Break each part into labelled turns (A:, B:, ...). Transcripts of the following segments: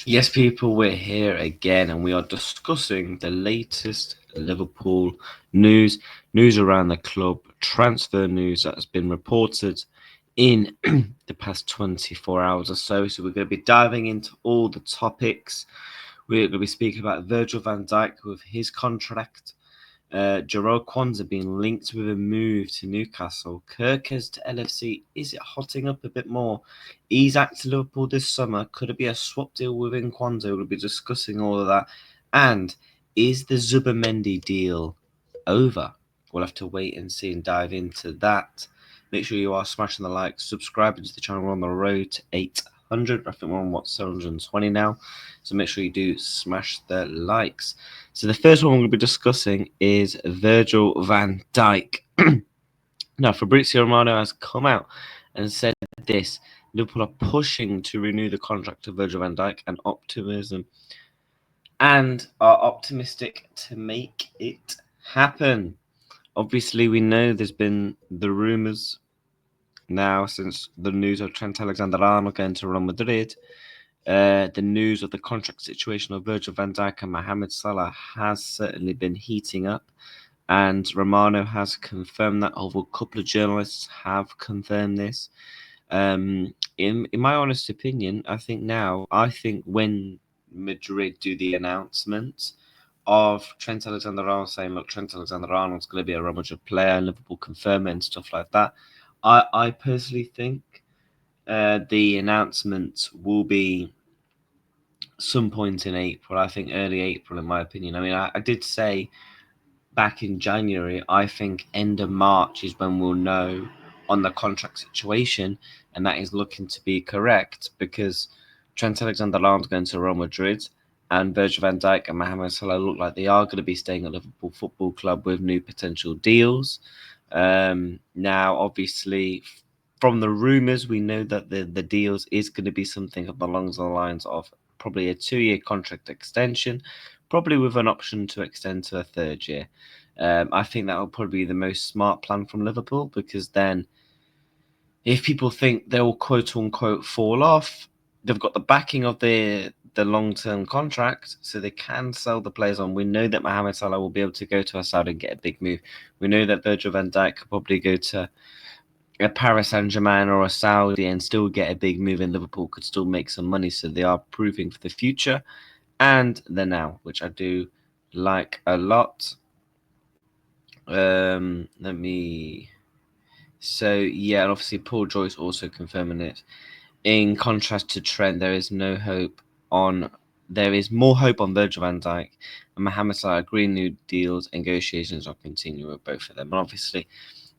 A: Yes, people, we're here again and we are discussing the latest Liverpool news, news around the club, transfer news that has been reported in the past 24 hours or so. So we're going to be diving into all the topics. We're going to be speaking about Virgil van Dijk with his contract, Jerome Quansah being linked with a move to Newcastle. Kerkez to LFC. Is it hotting up a bit more? Isak to Liverpool this summer. Could it be a swap deal within Quansah? We'll be discussing all of that. And is the Zubimendi deal over? We'll have to wait and see and dive into that. Make sure you are smashing the like, subscribing to the channel. We're on the road to 800. I think we're on 720 now. So make sure you do smash the likes. So the first one we're going to be discussing is Virgil van Dijk. Now, Fabrizio Romano has come out and said this: Liverpool are pushing to renew the contract of Virgil van Dijk and are optimistic to make it happen. Obviously, we know there's been the rumours now since the news of Trent Alexander-Arnold going to Real Madrid. The news of the contract situation of Virgil van Dijk and Mohamed Salah has certainly been heating up, and Romano has confirmed that. Although a couple of journalists have confirmed this. In my honest opinion, I think when Madrid do the announcement of Trent Alexander-Arnold saying, "Look, Trent Alexander-Arnold's going to be a Real Madrid player," and Liverpool confirm it and stuff like that, I personally think the announcement will be some point in April. I think early April, in my opinion. I mean, I did say back in January, I think end of March is when we'll know on the contract situation, and that is looking to be correct because Trent Alexander-Arnold's going to Real Madrid, and Virgil van Dijk and Mohamed Salah look like they are going to be staying at Liverpool Football Club with new potential deals. Now, obviously, from the rumours, we know that the deals is going to be something along the lines of probably a 2-year contract extension, probably with an option to extend to a 3rd year. I think that will probably be the most smart plan from Liverpool, because then if people think they will quote unquote fall off, they've got the backing of the long-term contract, so they can sell the players on. We know that Mohamed Salah will be able to go to Saudi and get a big move. We know that Virgil van Dijk could probably go to a Paris Saint-Germain or a Saudi and still get a big move, and Liverpool could still make some money. So they are proving for the future and the now, which I do like a lot. So obviously Paul Joyce also confirming it. In contrast to Trent, there is more hope on Virgil van Dijk and Mohamed Salah. Agreeing new deals, negotiations are continuing with both of them. And obviously,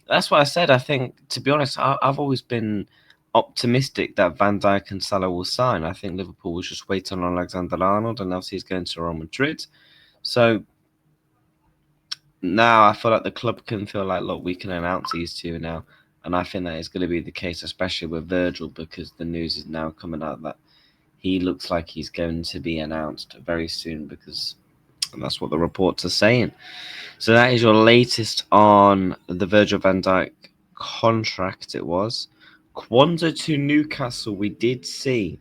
A: that's what I said. I think, to be honest, I've always been optimistic that Van Dijk and Salah will sign. I think Liverpool was just waiting on Alexander-Arnold, and obviously he's going to Real Madrid. So now I feel like the club can feel like, look, we can announce these two now. And I think that is going to be the case, especially with Virgil, because the news is now coming out that he looks like he's going to be announced very soon, because that's what the reports are saying. So that is your latest on the Virgil van Dijk contract. It was Quansah to Newcastle. We did see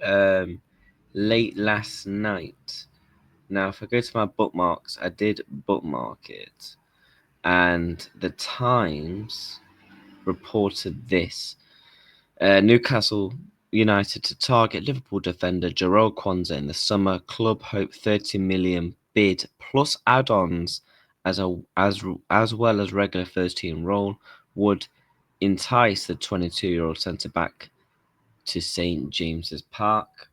A: late last night. Now, if I go to my bookmarks, I did bookmark it, and the Times reported this: Newcastle United to target Liverpool defender Jerome Quansah in the summer. Club hope 30 million bid plus add-ons as well as regular first team role would entice the 22-year-old centre back to St James's Park.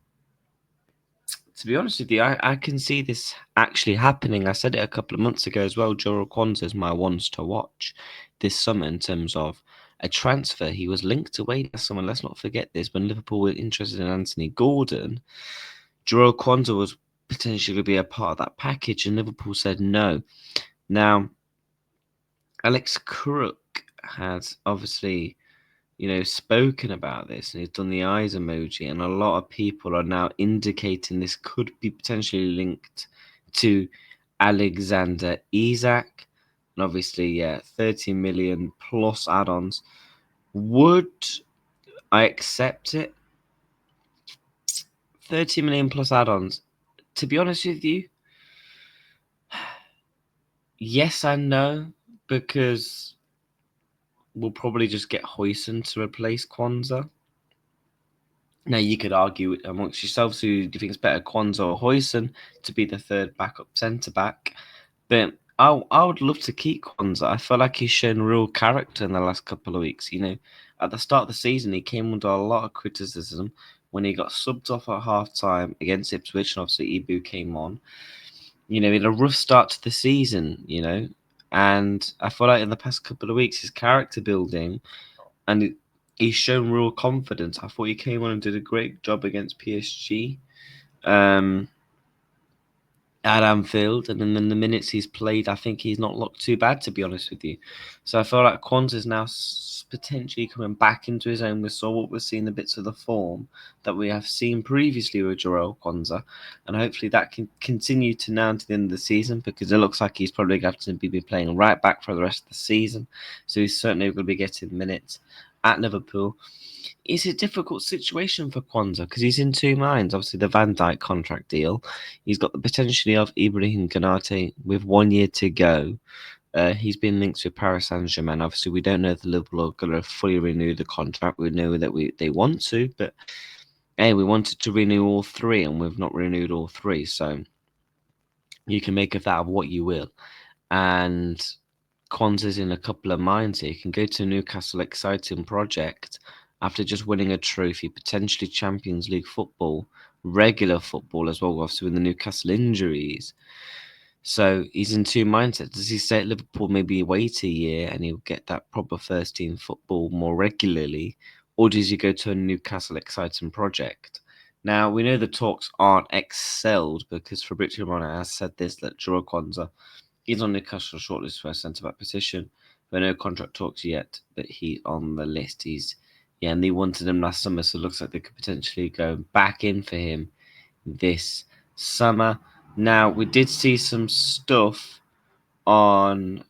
A: To be honest with you, I can see this actually happening. I said it a couple of months ago as well. Jerome Quansah is my ones to watch this summer in terms of a transfer. He was linked to Wade last summer. Let's not forget this. When Liverpool were interested in Anthony Gordon, Jerome Quansah was potentially going to be a part of that package, and Liverpool said no. Now, Alex Crook has obviously, spoken about this, and he's done the eyes emoji, and a lot of people are now indicating this could be potentially linked to Alexander Isak. And obviously, 30 million plus add-ons. Would I accept it? 30 million plus add-ons. To be honest with you, yes and no, because we'll probably just get Huijsen to replace Quansah. Now, you could argue amongst yourselves who do you think it's better, Quansah or Huijsen, to be the third backup centre-back. But I would love to keep Quansah. I feel like he's shown real character in the last couple of weeks. You know, at the start of the season, he came under a lot of criticism when he got subbed off at half-time against Ipswich, and obviously Ibu came on. You know, he had a rough start to the season, you know, and I feel like in the past couple of weeks, his character building and he's shown real confidence. I thought he came on and did a great job against PSG at Anfield, and then in the minutes he's played, I think he's not looked too bad, to be honest with you. So I feel like Quansah is now potentially coming back into his own. We saw what we're seeing, the bits of the form that we have seen previously with Jarell Quansah, and hopefully that can continue to now to the end of the season, because it looks like he's probably going to be playing right back for the rest of the season. So he's certainly going to be getting minutes at Liverpool. It's a difficult situation for Quansah because he's in two minds. Obviously, the Van Dijk contract deal. He's got the potential of Ibrahim Konate with 1 year to go. He's been linked with Paris Saint-Germain. Obviously, we don't know if Liverpool are going to fully renew the contract. We know that they want to, but hey, we wanted to renew all three, and we've not renewed all three. So you can make of that what you will. And Quansah's in a couple of minds here. He can go to Newcastle, exciting project, after just winning a trophy, potentially Champions League football, regular football as well, obviously with the Newcastle injuries. So he's in two mindsets. Does he stay at Liverpool, maybe wait a year and he'll get that proper first team football more regularly? Or does he go to a Newcastle exciting project? Now, we know the talks aren't excelled because Fabrizio Romano has said this, that Jarell Quansah, he's on Newcastle shortlist for a centre-back position. There are no contract talks yet, but he's on the list. And they wanted him last summer, so it looks like they could potentially go back in for him this summer. Now, we did see some stuff on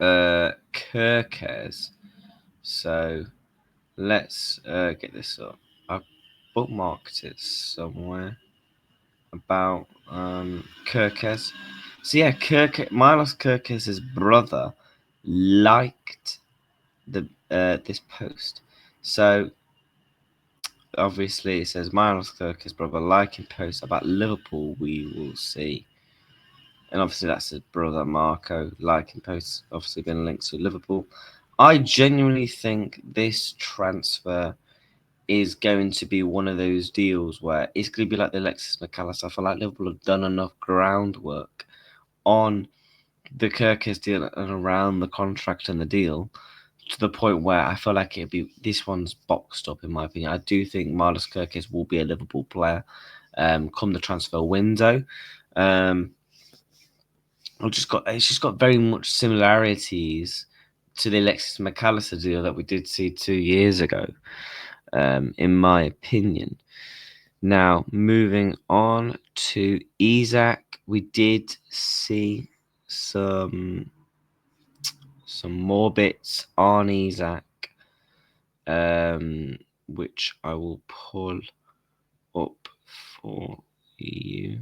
A: Kerkez. So let's get this up. I've bookmarked it somewhere about Kerkez. So yeah, Milos Kerkez's brother liked the this post. So obviously it says Milos Kerkez's brother liking post about Liverpool. We will see. And obviously that's his brother Marco liking posts, obviously been linked to Liverpool. I genuinely think this transfer is going to be one of those deals where it's going to be like the Alexis McAllister. I feel like Liverpool have done enough groundwork on the Kerkez deal and around the contract and the deal to the point where I feel like this one's boxed up, in my opinion. I do think Milos Kerkez will be a Liverpool player come the transfer window. It's just got very much similarities to the Alexis McAllister deal that we did see 2 years ago, in my opinion. Now, moving on to Isak, we did see some more bits on Isak, which I will pull up for you.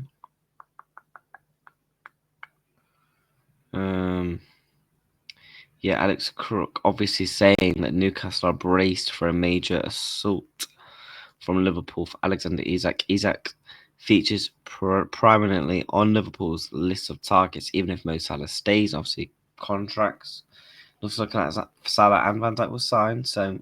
A: Alex Crook obviously saying that Newcastle are braced for a major assault from Liverpool for Alexander Isak. Isak features prominently on Liverpool's list of targets, even if Mo Salah stays. Obviously, contracts looks like Salah and Van Dijk was signed, so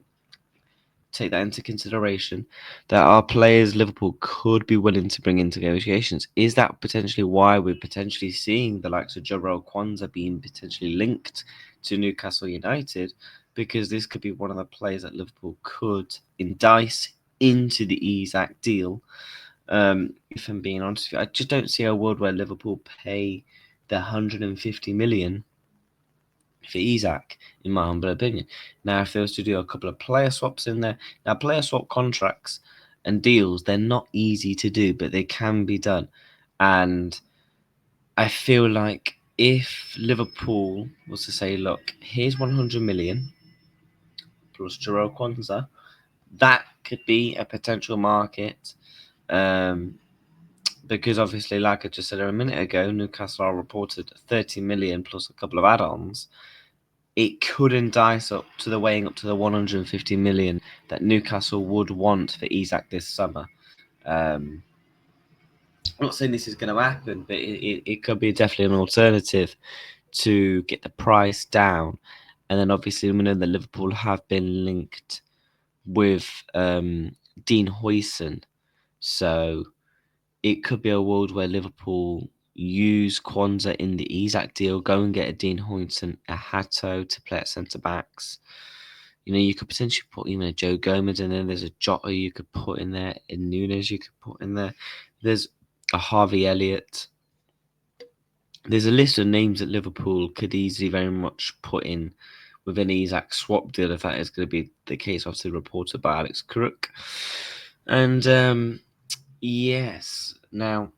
A: take that into consideration. There are players Liverpool could be willing to bring into negotiations. Is that potentially why we're potentially seeing the likes of Jarell Quansah being potentially linked to Newcastle United? Because this could be one of the players that Liverpool could entice into the Isak deal. If I'm being honest with you, I just don't see a world where Liverpool pay the 150 million for Isak, in my humble opinion. Now, if they was to do a couple of player swaps in there, now player swap contracts and deals, they're not easy to do, but they can be done. And I feel like if Liverpool was to say, look, here's 100 million plus Jarell Quansah, that could be a potential market. Because obviously, like I just said a minute ago, Newcastle are reported 30 million plus a couple of add-ons. It could entice up to the weighing up to the 150 million that Newcastle would want for Isak this summer. I'm not saying this is going to happen, but it could be definitely an alternative to get the price down. And then obviously we know that Liverpool have been linked with Dean Huijsen, so it could be a world where Liverpool use Quansah in the Isak deal, go and get a Dean Huijsen, a Hato to play at centre backs. You could potentially put even a Joe Gomez in there. There's a Jota you could put in there, a Nunes you could put in there. There's a Harvey Elliott. There's a list of names that Liverpool could easily very much put in with an Isak swap deal if that is going to be the case. Obviously reported by Alex Crook. And yes, now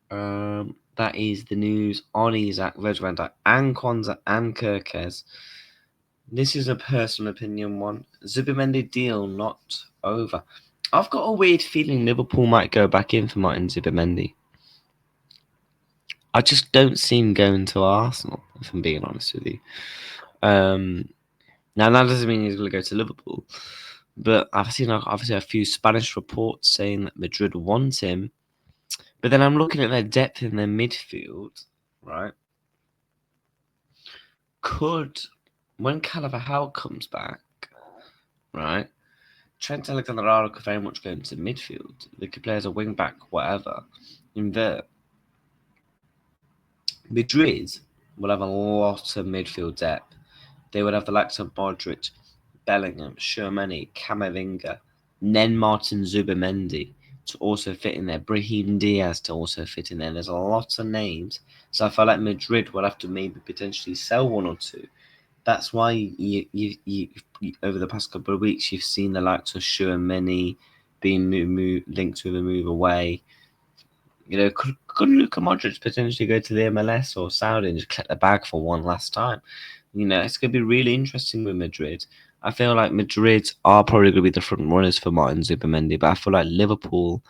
A: that is the news on Isak, Virgil van Dijk, and Quansah and Kerkez. This is a personal opinion one. Zubimendi deal not over. I've got a weird feeling Liverpool might go back in for Martin Zubimendi. I just don't see him going to Arsenal, if I'm being honest with you. Now, that doesn't mean he's going to go to Liverpool, but I've seen obviously a few Spanish reports saying that Madrid want him. But then I'm looking at their depth in their midfield, right? When Carvajal comes back, right, Trent Alexander-Arnold could very much go into midfield. They could play as a wing back, whatever. In there, Madrid will have a lot of midfield depth. They would have the likes of Modric, Bellingham, Tchouaméni, Camavinga, then Martin Zubimendi to also fit in there. Brahim Diaz to also fit in there. There's a lot of names. So I feel like Madrid will have to maybe potentially sell one or two. That's why you over the past couple of weeks you've seen the likes of Tchouaméni being linked with a move away. Could Luka Modric potentially go to the MLS or Saudi and just collect the bag for one last time? It's going to be really interesting with Madrid. I feel like Madrid are probably going to be the front runners for Martin Zubimendi, but I feel like Liverpool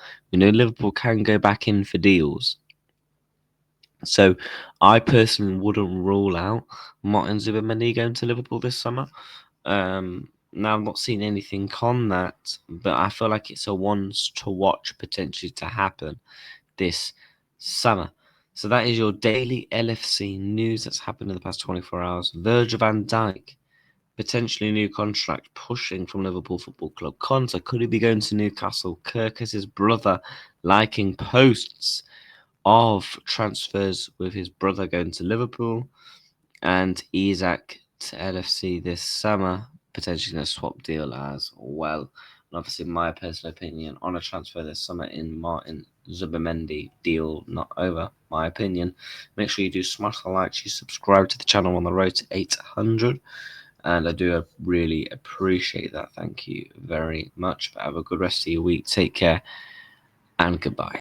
A: can go back in for deals. So I personally wouldn't rule out Martin Zubimendi going to Liverpool this summer. Now, I'm not seeing anything on that, but I feel like it's a ones to watch potentially to happen this summer. So that is your daily LFC news that's happened in the past 24 hours. Virgil van Dijk, potentially new contract, pushing from Liverpool Football Club. Quansah, could he be going to Newcastle? Kerkez' brother liking posts of transfers with his brother going to Liverpool. And Isak to LFC this summer, potentially in a swap deal as well. And obviously, my personal opinion on a transfer this summer in Martin Zubimendi deal not over. My opinion. Make sure you do smash the like, you subscribe to the channel on the road to 800. And I do really appreciate that. Thank you very much. But have a good rest of your week. Take care and goodbye.